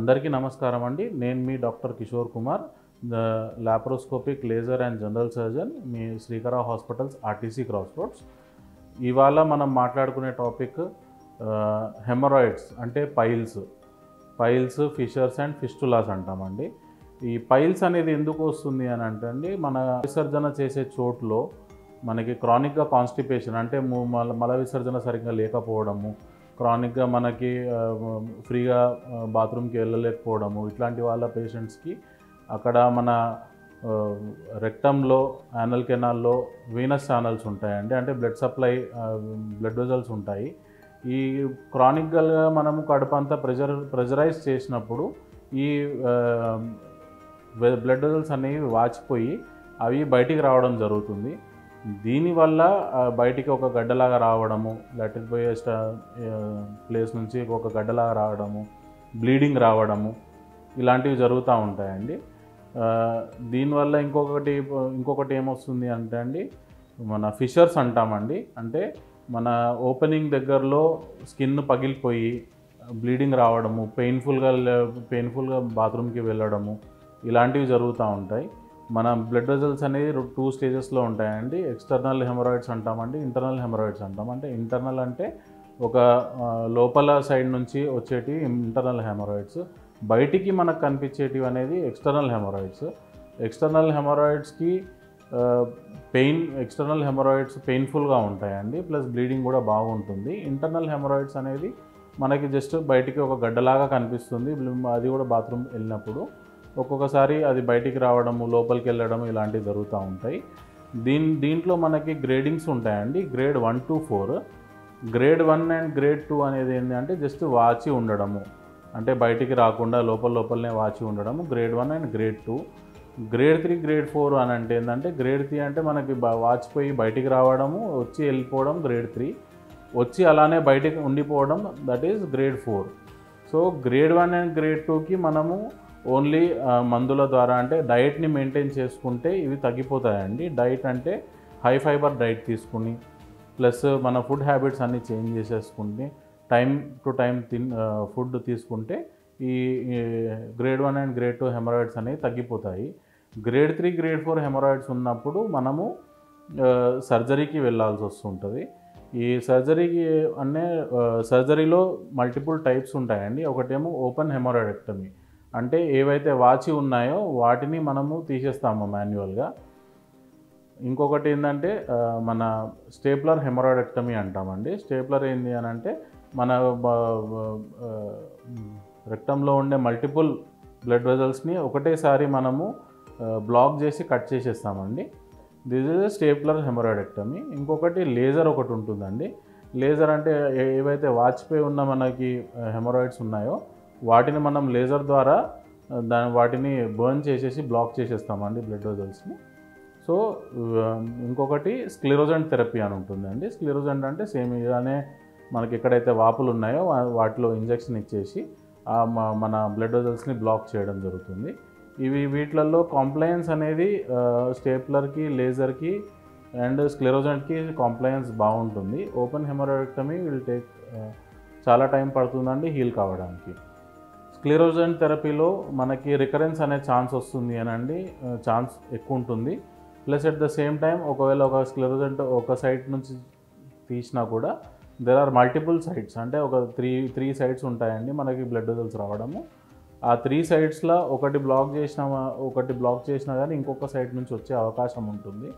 అందరికీ నమస్కారం అండి. నేను మీ doctor Kishore Kumar, laparoscopic laser and general surgeon, మీ Srikara hospitals RTC cross roads. ఇవాళ మనం మాట్లాడుకునే టాపిక్ హెమరాయిడ్స్ అంటే పైల్స్, ఫిషర్స్ అండ్ ఫిస్టులాస్ అంటామండి. ఈ పైల్స్ అనేది ఎందుకు వస్తుంది అని అంటే మన విసర్జన చేసే చోట్లో మనకి క్రానిక్గా కాన్స్టిపేషన్ అంటే మల విసర్జన సరిగ్గా లేకపోవడము, క్రానిక్గా మనకి ఫ్రీగా బాత్రూమ్కి వెళ్ళలేకపోవడము, ఇట్లాంటి వాళ్ళ పేషెంట్స్కి అక్కడ మన రెక్టంలో, యానల్ కెనాల్లో వీనస్ ఛానల్స్ ఉంటాయండి. అంటే బ్లడ్ వెజల్స్ ఉంటాయి. ఈ క్రానిక్గా మనము కడుపంతా ప్రెజరైజ్ చేసినప్పుడు ఈ బ్లడ్ వెజల్స్ అనేవి వాచిపోయి అవి బయటికి రావడం జరుగుతుంది. దీనివల్ల బయటికి ఒక గడ్డలాగా రావడము, లెట్రిన్ పోయే ప్లేస్ నుంచి ఒక గడ్డలాగా రావడము, బ్లీడింగ్ రావడము, ఇలాంటివి జరుగుతూ ఉంటాయండి. దీనివల్ల ఇంకొకటి ఏమొస్తుంది అంటే అండి, మన ఫిషర్స్ అంటామండి. అంటే మన ఓపెనింగ్ దగ్గరలో స్కిన్ పగిలిపోయి బ్లీడింగ్ రావడము, పెయిన్ఫుల్గా బాత్రూమ్కి వెళ్ళడము, ఇలాంటివి జరుగుతూ ఉంటాయి. మన బ్లడ్ వెజల్స్ అనేవి 2 స్టేజెస్లో ఉంటాయండి. ఎక్స్టర్నల్ హెమరాయిడ్స్ అంటామండి, ఇంటర్నల్ హెమరాయిడ్స్ అంటాం. అంటే ఇంటర్నల్ అంటే ఒక లోపల సైడ్ నుంచి వచ్చేటి ఇంటర్నల్ హెమరాయిడ్స్, బయటికి మనకు కనిపించేటివి అనేది ఎక్స్టర్నల్ హెమరాయిడ్స్. ఎక్స్టర్నల్ హెమరాయిడ్స్ పెయిన్ఫుల్గా ఉంటాయండి, ప్లస్ బ్లీడింగ్ కూడా బాగుంటుంది. ఇంటర్నల్ హెమరాయిడ్స్ అనేది మనకి జస్ట్ బయటికి ఒక గడ్డలాగా కనిపిస్తుంది, అది కూడా బాత్రూమ్ వెళ్ళినప్పుడు. ఒక్కొక్కసారి అది బయటికి రావడము, లోపలికి వెళ్ళడము, ఇలాంటివి జరుగుతూ ఉంటాయి. దీంట్లో మనకి గ్రేడింగ్స్ ఉంటాయండి, grade 1 to 4. Grade 1 and grade 2 అనేది ఏంటంటే జస్ట్ వాచి ఉండడము, అంటే బయటికి రాకుండా లోపలనే వాచి ఉండడము, grade 1 and grade 2. Grade 3, grade 4 అని అంటే ఏంటంటే, గ్రేడ్ 3 అంటే మనకి వాచిపోయి బయటికి రావడము, వచ్చి వెళ్ళిపోవడం గ్రేడ్ 3, వచ్చి అలానే బయటికి ఉండిపోవడం that is grade 4. So grade 1 and grade 2కి మనము ఓన్లీ మందుల ద్వారా, అంటే డైట్ని మెయింటైన్ చేసుకుంటే ఇవి తగ్గిపోతాయండి. డైట్ అంటే హై ఫైబర్ డైట్ తీసుకుని, ప్లస్ మన ఫుడ్ హ్యాబిట్స్ అన్నీ చేంజ్ చేసేసుకుంటే, టైం టు టైం ఫుడ్ తీసుకుంటే ఈ గ్రేడ్ 1 అండ్ గ్రేడ్ 2 హెమరాయిడ్స్ అనేవి తగ్గిపోతాయి. గ్రేడ్ 3, గ్రేడ్ 4 హెమరాయిడ్స్ ఉన్నప్పుడు మనము సర్జరీకి వెళ్ళాల్సి వస్తుంటుంది. ఈ సర్జరీలో మల్టిపుల్ టైప్స్ ఉంటాయండి. ఒకటేమో ఓపెన్ హెమరాయిడెక్టమీ, అంటే ఏవైతే వాచి ఉన్నాయో వాటిని మనము తీసేస్తాము మాన్యువల్గా. ఇంకొకటి ఏంటంటే మన స్టేప్లర్ హెమరాయిడెక్టమీ అంటామండి. స్టేప్లర్ ఏంటి అని అంటే మన రెక్టంలో ఉండే మల్టిపుల్ బ్లడ్ వెజల్స్ని ఒకటేసారి మనము బ్లాక్ చేసి కట్ చేసేస్తామండి. This is stapler haemorrhoidectomy. ఇంకొకటి లేజర్ ఒకటి ఉంటుందండి. లేజర్ అంటే ఏవైతే వాచిపోయి ఉన్న మనకి హెమరాయిడ్స్ ఉన్నాయో వాటిని మనం లేజర్ ద్వారా వాటిని బర్న్ చేసేసి బ్లాక్ చేసేస్తామండి బ్లడ్ వెజల్స్ని. సో ఇంకొకటి స్క్లెరోజెంట్ థెరపీ అని ఉంటుందండి. స్క్లెరోజెంట్ అంటే సేమ్ ఇలానే మనకి ఎక్కడైతే వాపులు ఉన్నాయో వాటిలో ఇంజెక్షన్ ఇచ్చేసి మన బ్లడ్ వెజల్స్ని బ్లాక్ చేయడం జరుగుతుంది. వీటిలలో కాంప్లయన్స్ అనేది స్టేప్లర్కి, లేజర్కి అండ్ స్క్లెరోజెంట్కి కాంప్లయన్స్ బాగుంటుంది. ఓపెన్ హెమరాయిడెక్టమీ విల్ టేక్ చాలా టైం పడుతుందండి హీల్ కావడానికి. స్క్లెరోజెంట్ థెరపీలో మనకి రికరెన్స్ అనే ఛాన్స్ వస్తుంది అనండి, ఛాన్స్ ఎక్కువ ఉంటుంది. Plus at the same time ఒకవేళ ఒక స్క్లెరోజెంట్ ఒక సైట్ నుంచి తీసినా కూడా దెర్ ఆర్ మల్టిపుల్ సైట్స్, అంటే ఒక త్రీ సైట్స్ ఉంటాయండి మనకి బ్లడ్ వెజల్స్ రావడము. ఆ 3 సైట్స్లో ఒకటి బ్లాక్ చేసినా కానీ ఇంకొక సైట్ నుంచి వచ్చే అవకాశం ఉంటుంది.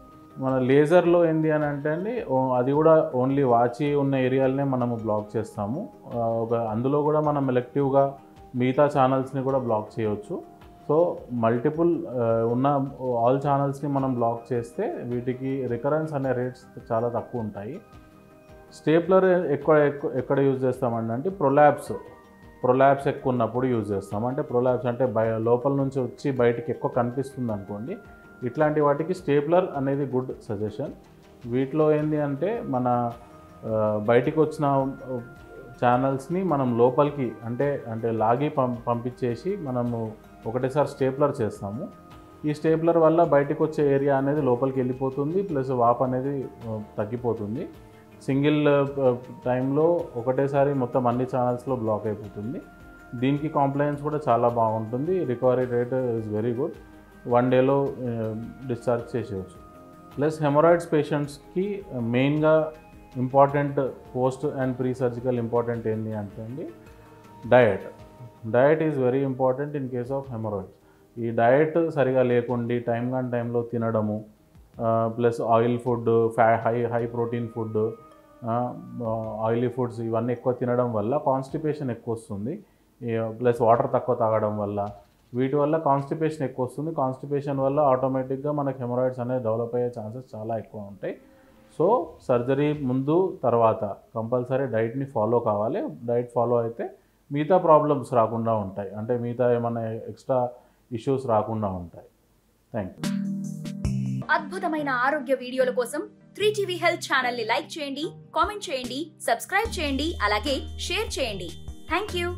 మన లేజర్లో ఏంటి అని అంటే అండి, అది కూడా ఓన్లీ వాచి ఉన్న ఏరియాలనే మనము బ్లాక్ చేస్తాము. అందులో కూడా మనం ఎలెక్టివ్గా మిగతా ఛానల్స్ని కూడా బ్లాక్ చేయవచ్చు. సో మల్టిపుల్ ఉన్న ఆల్ ఛానల్స్ని మనం బ్లాక్ చేస్తే వీటికి రికరెన్స్ అనే రేట్స్ చాలా తక్కువ ఉంటాయి. స్టేప్లర్ ఎక్కడ యూజ్ చేస్తామండి అంటే ప్రొలాప్స్ ఎక్కువ ఉన్నప్పుడు యూజ్ చేస్తాం. అంటే ప్రొలాప్స్ అంటే లోపల నుంచి వచ్చి బయటికి ఎక్కువ కనిపిస్తుంది అనుకోండి, ఇట్లాంటి వాటికి స్టేప్లర్ అనేది గుడ్ సజెషన్. వీటిలో ఏంటి అంటే మన బయటికి వచ్చిన ఛానల్స్ని మనం లోపలికి అంటే లాగి పంపించేసి మనము ఒకటేసారి స్టేప్లర్ చేస్తాము. ఈ స్టేప్లర్ వల్ల బయటకు వచ్చే ఏరియా అనేది లోపలికి వెళ్ళిపోతుంది, ప్లస్ వాప్ అనేది తగ్గిపోతుంది. సింగిల్ టైంలో ఒకటేసారి మొత్తం అన్ని ఛానల్స్లో బ్లాక్ అయిపోతుంది. దీనికి కాంప్లైన్స్ కూడా చాలా బాగుంటుంది. Recovery rate is very good. 1 డేలో డిశ్చార్జ్ చేసేయచ్చు. ప్లస్ హెమరాయిడ్స్ పేషెంట్స్కి మెయిన్గా important post and pre surgical important ఏంటి అంటే అండి diet is very important in case of haemorrhoids. ఈ డయట్ సరిగా లేకుండి టైంలో తినడము, plus oil food, high protein food, oily foods ఇవన్నీ ఎక్కువ తినడం వల్ల కాన్స్టిపేషన్ ఎక్కువ వస్తుంది. ప్లస్ వాటర్ తక్కువ తాగడం వల్ల వీటి వల్ల కాన్స్టిపేషన్ ఎక్కువ వస్తుంది. కాన్స్టిపేషన్ వల్ల ఆటోమేటిక్గా మనకు హెమరాయిడ్స్ అనేది డెవలప్ అయ్యే ఛాన్సెస్ చాలా ఎక్కువ ఉంటాయి. సో సర్జరీ ముందు తర్వాత కంపల్సరీ డైట్ని ఫాలో కావాలి. డైట్ ఫాలో అయితే మిగతా ప్రాబ్లమ్స్ రాకుండా ఉంటాయి, అంటే మిగతా ఏమైనా ఎక్స్ట్రా ఇష్యూస్ రాకుండా ఉంటాయి. Thank you. అద్భుతమైన ఆరోగ్య వీడియోల కోసం 3TV హెల్త్ ఛానల్ ని లైక్ చేయండి, కామెంట్ చేయండి, సబ్స్క్రైబ్ చేయండి, అలాగే షేర్ చేయండి. Thank you.